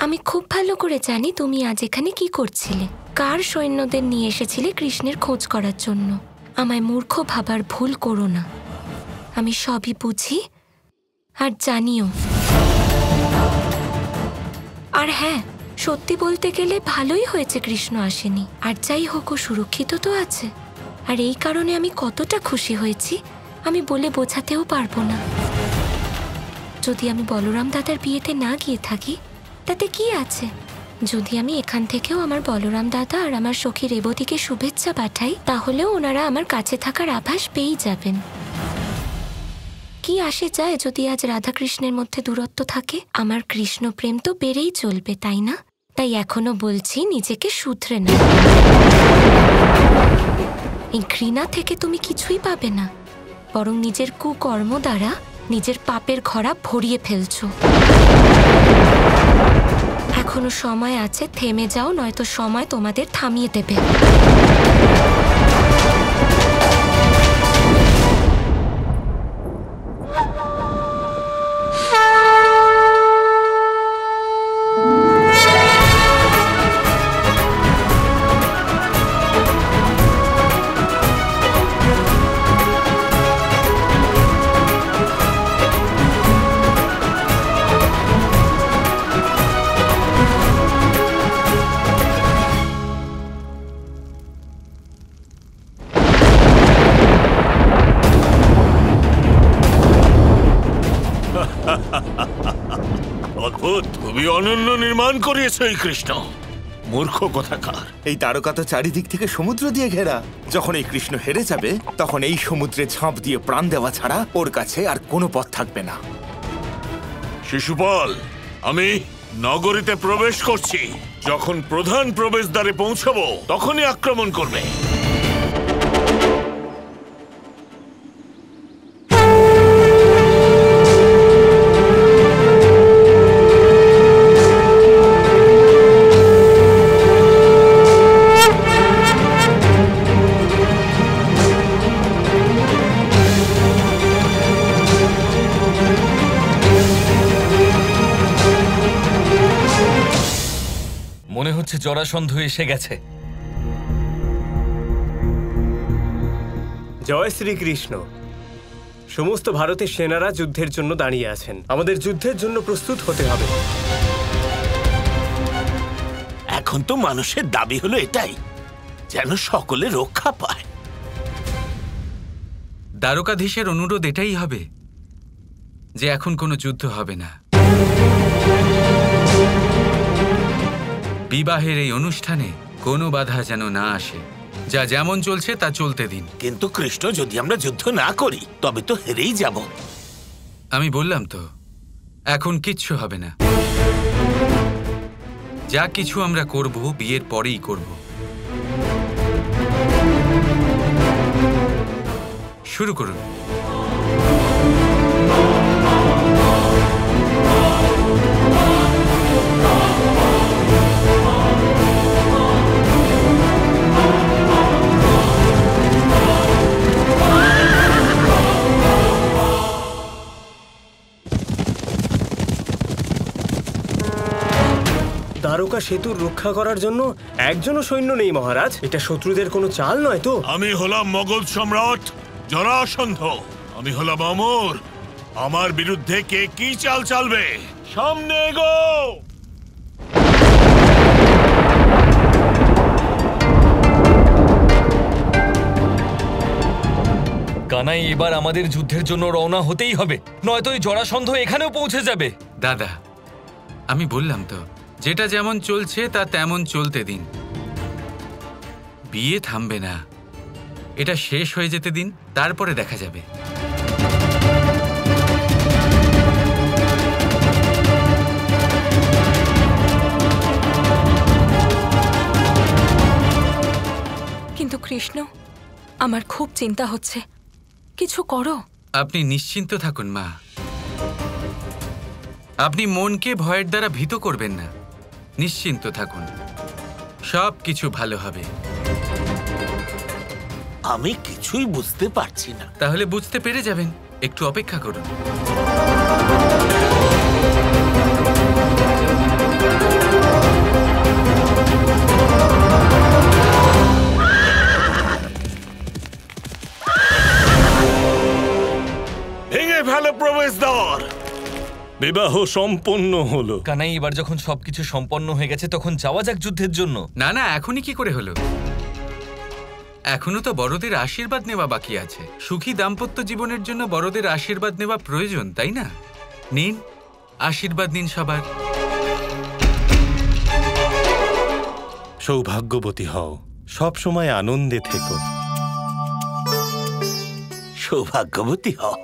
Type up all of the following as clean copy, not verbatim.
আমি খুব ভালো করে জানি তুমি আজ এখানে কি করছিলে, কার সৈন্যদের নিয়ে এসেছিলে কৃষ্ণের খোঁজ করার জন্য। আমায় মূর্খ ভাবার ভুল করো না, আমি সবই বুঝি আর জানিও। আর হ্যাঁ, সত্যি বলতে গেলে ভালোই হয়েছে কৃষ্ণ আসেনি। আর যাই হোক, ও সুরক্ষিত তো আছে। আর এই কারণে আমি কতটা খুশি হয়েছি আমি বলে বোঝাতেও পারবো না। যদি আমি বলরাম দাদার বিয়েতে না গিয়ে থাকি তাতে কি আছে? যদি আমি এখান থেকেও আমার বলরাম দাদা আর আমার সখী রেবতীকে শুভেচ্ছা পাঠাই, তাহলেও ওনারা আমার কাছে থাকার আভাস পেয়েই যাবেন। কি আসে যায় যদি আজ রাধাকৃষ্ণের মধ্যে দূরত্ব থাকে? আমার কৃষ্ণ প্রেম তো বেড়েই চলবে, তাই না? তাই এখনো বলছি, নিজেকে শুধরে না। এই ঘৃণা থেকে তুমি কিছুই পাবে না, বরং নিজের কুকর্ম দ্বারা নিজের পাপের ঘড়া ভরিয়ে ফেলছো। এখনো সময় আছে, থেমে যাও, নয়তো সময় তোমাদের থামিয়ে দেবে। অদ্ভুত, খুবই অনন্য নির্মাণ করিয়েছে এই কৃষ্ণ। মূর্খ কোথাকার। এই তারকা তো চারিদিক থেকে সমুদ্র দিয়ে ঘেরা। যখন এই কৃষ্ণ হেরে যাবে, তখন এই সমুদ্রে ঝাঁপ দিয়ে প্রাণ দেওয়া ছাড়া ওর কাছে আর কোনো পথ থাকবে না। শিশুপাল, আমি নগরীতে প্রবেশ করছি। যখন প্রধান প্রবেশদ্বারে পৌঁছাবো তখনই আক্রমণ করবে। মনে হচ্ছে জরাসন্ধ এসে গেছে। জয় শ্রীকৃষ্ণ। সমস্ত ভারতের সেনারা যুদ্ধের জন্য দাঁড়িয়ে আছেন। আমাদের যুদ্ধের জন্য প্রস্তুত হতে হবে। এখন তো মানুষের দাবি হলো এটাই, যেন সকলে রক্ষা পায়। দ্বারকাধীশের অনুরোধ এটাই হবে যে এখন কোনো যুদ্ধ হবে না। বিবাহের এই অনুষ্ঠানে কোনো বাধা যেন না আসে। যা যেমন চলছে তা চলতে দিন। কিন্তু কৃষ্ণ, যদি আমরা যুদ্ধ না করি তবে তো হেরেই যাব। আমি বললাম তো, এখন কিচ্ছু হবে না। যা কিছু আমরা করব বিয়ের পরেই করব। শুরু করুন। দ্বারকা সেতুর রক্ষা করার জন্য একজনও সৈন্য নেই মহারাজ। এটা শত্রুদের কোনো চাল নয় তো? আমি হলাম মোগল সম্রাট জরাসন্ধ। আমি হলাম অমর। আমার বিরুদ্ধে কে কি চাল চালবে? সামনে এগো। কানাই, এবার আমাদের যুদ্ধের জন্য রওনা হতেই হবে, নয়তো এই জরাসন্ধ এখানেও পৌঁছে যাবে। দাদা, আমি বললাম তো, যেটা যেমন চলছে তা তেমন চলতে দিন। বিয়ে থামবে না, এটা শেষ হয়ে যেতে দিন, তারপরে দেখা যাবে। কিন্তু কৃষ্ণ, আমার খুব চিন্তা হচ্ছে, কিছু করো। আপনি নিশ্চিন্ত থাকুন মা। আপনি মনকে ভয়ের দ্বারা ভীত করবেন না। নিশ্চিন্ত থাকুন, সব কিছু ভালো হবে। আমি কিছুই বুঝতে পারছি না। তাহলে বুঝতে পেরে যাবেন, একটু অপেক্ষা করুন। বিবাহ সম্পন্ন হলো। কানাই, এবার যখন সবকিছু সম্পন্ন হয়ে গেছে তখন যাওয়া যাক যুদ্ধের জন্য। না না, এখনই কি করে হলো? এখনো তো বড়দের আশীর্বাদ নেওয়া বাকি আছে। সুখী দাম্পত্য জীবনের জন্য বড়দের আশীর্বাদ নেওয়া প্রয়োজন, তাই না? নিন, আশীর্বাদ নিন সবার। সৌভাগ্যবতী হও, সব সময় আনন্দে থেকো। সৌভাগ্যবতী হও।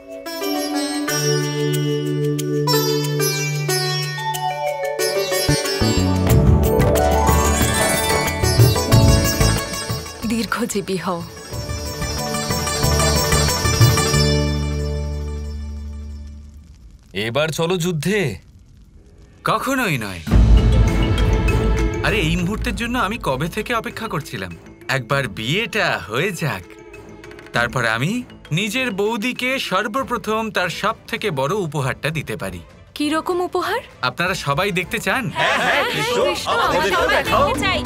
দীর্ঘজীবী হও। এবার চলো যুদ্ধে। কখনোই নয়। আরে এই মুহূর্তের জন্য আমি কবে থেকে অপেক্ষা করছিলাম। একবার বিয়েটা হয়ে যাক, তারপর আমি নিজের বৌদিকে সর্বপ্রথম তার সব থেকে বড় উপহারটা দিতে পারি। কি রকম উপহার? আপনারা সবাই দেখতে চান? কৃষ্ণ, আমরা সবাই দেখতে চাই।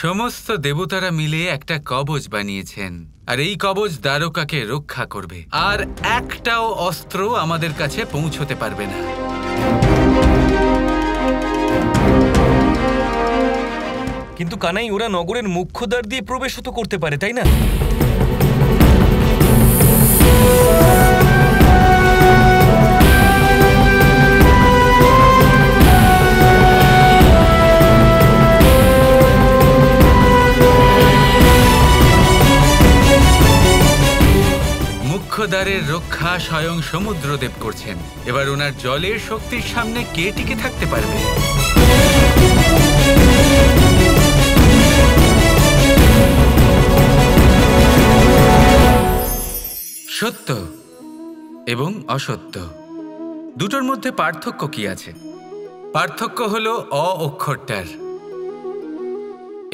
সমস্ত দেবতারা মিলে একটা কবচ বানিয়েছেন, আর এই কবচ দ্বারকাকে রক্ষা করবে, আর একটাও অস্ত্র আমাদের কাছে পৌঁছতে পারবে না। কিন্তু কানাই, ওরা নগরের মুখ্য দ্বার দিয়ে প্রবেশ তো করতে পারে, তাই না? দ্বারের রক্ষা স্বয়ং সমুদ্রদেব করছেন। এবার ওনার জলের শক্তির সামনে কে টিকে থাকতে পারবে? সত্য এবং অসত্য দুটোর মধ্যে পার্থক্য কি আছে? পার্থক্য হলো অ অক্ষরটার।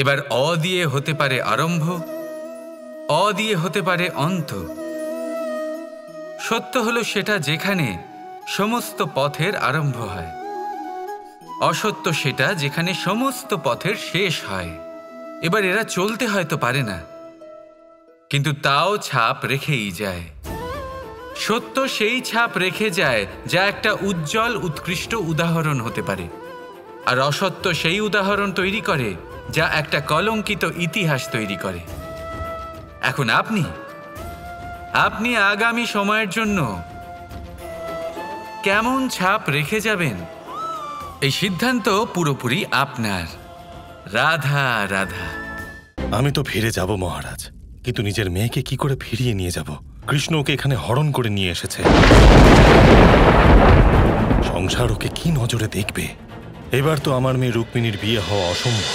এবার অ দিয়ে হতে পারে আরম্ভ, অ দিয়ে হতে পারে অন্ত। সত্য হলো সেটা যেখানে সমস্ত পথের আরম্ভ হয়, অসত্য সেটা যেখানে সমস্ত পথের শেষ হয়। এবার এরা চলতে হয়তো পারে না, কিন্তু তাও ছাপ রেখেই যায়। সত্য সেই ছাপ রেখে যায় যা একটা উজ্জ্বল উৎকৃষ্ট উদাহরণ হতে পারে, আর অসত্য সেই উদাহরণ তৈরি করে যা একটা কলঙ্কিত ইতিহাস তৈরি করে। এখন আপনি আগামী সময়ের জন্য কেমন ছাপ রেখে যাবেন, এই সিদ্ধান্ত পুরোপুরি আপনার। রাধা রাধা। আমি তো ফিরে যাব মহারাজ, কিন্তু নিজের মেয়েকে কি করে ফিরিয়ে নিয়ে যাব? কৃষ্ণ ওকে এখানে হরণ করে নিয়ে এসেছে। সংসার ওকে কি নজরে দেখবে? এবার তো আমার মেয়ে রুক্মিণীর বিয়ে হওয়া অসম্ভব।